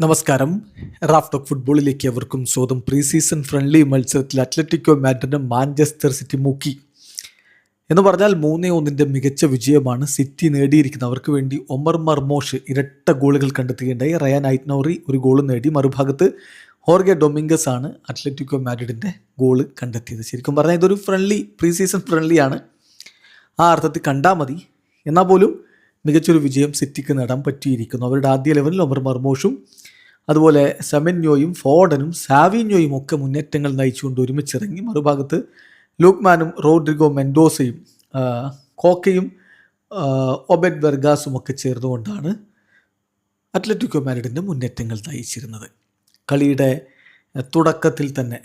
നമസ്കാരം. Raf talk ഫുട്ബോളിലേക്ക് അവർക്കും സ്വാഗതം. പ്രീ സീസൺ ഫ്രണ്ട്ലി മത്സരത്തിൽ അത്ലറ്റിക്കോ മാഡ്രിഡ് മാഞ്ചസ്റ്റർ സിറ്റി മുക്കി എന്ന് പറഞ്ഞാൽ 3-1 മികച്ച വിജയമാണ് സിറ്റി നേടിയിരിക്കുന്നത്. അവർക്ക് വേണ്ടി ഒമർ മർമോഷ് ഇരട്ട ഗോളുകൾ കണ്ടെത്തുകയുണ്ടായി. റയാൻ ഐറ്റ്നൗറി ഒരു ഗോൾ നേടി. മറുഭാഗത്ത് ഹോർഗെ ഡൊമിംഗസ് ആണ് അത്ലറ്റിക്കോ മാഡ്രിഡിൻ്റെ ഗോള് കണ്ടെത്തിയത്. ശരിക്കും പറഞ്ഞാൽ ഇതൊരു പ്രീ സീസൺ ഫ്രണ്ട്ലിയാണ്. ആ അർത്ഥത്തിൽ കണ്ടാൽ മതി. എന്നാൽ പോലും മികച്ചൊരു വിജയം സിറ്റിക്ക് നേടാൻ പറ്റിയിരിക്കുന്നു. അവരുടെ ആദ്യ ലെവലിൽ ഒമർ മർമോഷും അതുപോലെ സെമന്യോയും ഫോഡനും സാവിന്യോയും ഒക്കെ മുന്നേറ്റങ്ങൾ നയിച്ചുകൊണ്ട് ഒരുമിച്ചിറങ്ങി. മറുഭാഗത്ത് ലൂക്മാനും റോഡ്രിഗോ മെൻഡോസയും കോക്കയും ഒബെഡ് വെർഗാസും ഒക്കെ ചേർന്നുകൊണ്ടാണ് അത്ലറ്റിക്കോ മാഡ്രിഡിൻ്റെ മുന്നേറ്റങ്ങൾ നയിച്ചിരുന്നത്. കളിയുടെ തുടക്കത്തിൽ തന്നെ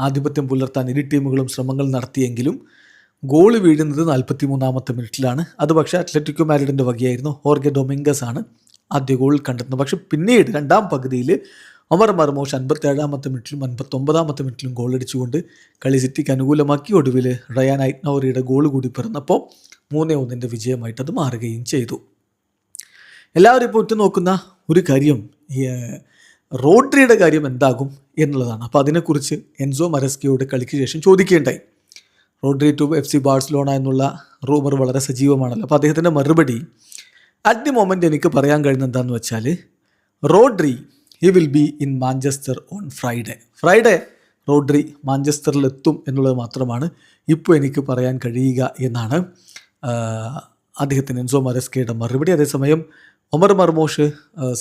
ആധിപത്യം പുലർത്താൻ ഇരു ടീമുകളും ശ്രമങ്ങൾ നടത്തിയെങ്കിലും ഗോള് വീഴുന്നത് 43-ാമത്തെ മിനിറ്റിലാണ്. അത് പക്ഷേ അത്ലറ്റിക്കോ മാഡ്രിഡിൻ്റെ വകയായിരുന്നു. ഹോർഗെ ഡൊമിംഗസ് ആണ് ആദ്യ ഗോൾ കണ്ടെത്തുന്നത്. പക്ഷെ പിന്നീട് രണ്ടാം പകുതിയിൽ ഒമർ മർമോഷ് 57-ാമത്തെ മിനിറ്റിലും 59-ാമത്തെ മിനിറ്റിലും ഗോളടിച്ചുകൊണ്ട് കളി സിറ്റിക്ക് അനുകൂലമാക്കി. ഒടുവിൽ റയാൻ ഐറ്റ്നൗറിയുടെ ഗോൾ കൂടി പിറന്നപ്പോൾ 3-1 വിജയമായിട്ട് അത് മാറുകയും ചെയ്തു. എല്ലാവരും ഇപ്പോൾ ഉറ്റുനോക്കുന്ന ഒരു കാര്യം റോഡ്രിയുടെ കാര്യം എന്താകും എന്നുള്ളതാണ്. അപ്പോൾ അതിനെക്കുറിച്ച് എൻസോ മരസ്കയോട് കളിക്ക് ശേഷം ചോദിക്കുകയുണ്ടായി. റോഡ്രി ടു FC ബാഴ്സലോണ എന്നുള്ള റൂമർ വളരെ സജീവമാണല്ലോ. അപ്പോൾ അദ്ദേഹത്തിൻ്റെ മറുപടി അറ്റ് ദി മൊമെൻ്റ് എനിക്ക് പറയാൻ കഴിയുന്നത് എന്താണെന്ന് വെച്ചാൽ Rodri will be in Manchester on Friday Rodri മാഞ്ചസ്റ്ററിലെത്തും എന്നുള്ളത് മാത്രമാണ് ഇപ്പോൾ എനിക്ക് പറയാൻ കഴിയുക എന്നാണ് അദ്ദേഹത്തിന് എൻസോ മരസ്കയുടെ മറുപടി. അതേസമയം ഒമർ മർമോഷ്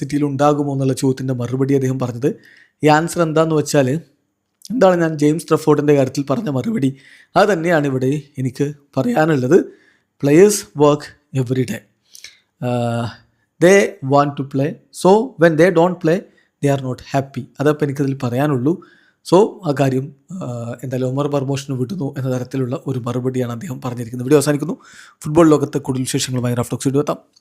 സിറ്റിയിൽ ഉണ്ടാകുമോ എന്നുള്ള ചോദ്യത്തിൻ്റെ മറുപടി അദ്ദേഹം പറഞ്ഞത് ഈ ആൻസർ എന്താണെന്ന് വെച്ചാൽ എന്താണ് ഞാൻ ജെയിംസ് ട്രഫോർഡിൻ്റെ കാര്യത്തിൽ പറഞ്ഞ മറുപടി അത് തന്നെയാണ് ഇവിടെ എനിക്ക് പറയാനുള്ളത്. Players work every day. They want to play, so when they don't play they are not happy. അതപ്പോൾ എനിക്കതിൽ പറയാനുള്ളൂ. സോ ആ കാര്യം എന്തായാലും ഒമർ മർമോഷിന് വിടുന്നു എന്ന തരത്തിലുള്ള ഒരു മറുപടിയാണ് അദ്ദേഹം പറഞ്ഞിരിക്കുന്നത്. വീഡിയോ അവസാനിക്കുന്നു. ഫുട്ബോൾ ലോകത്തെ കൂടുതൽ വിശേഷങ്ങളുമായി റാഫ് ടോക്സ് വീഡിയോ എത്താം.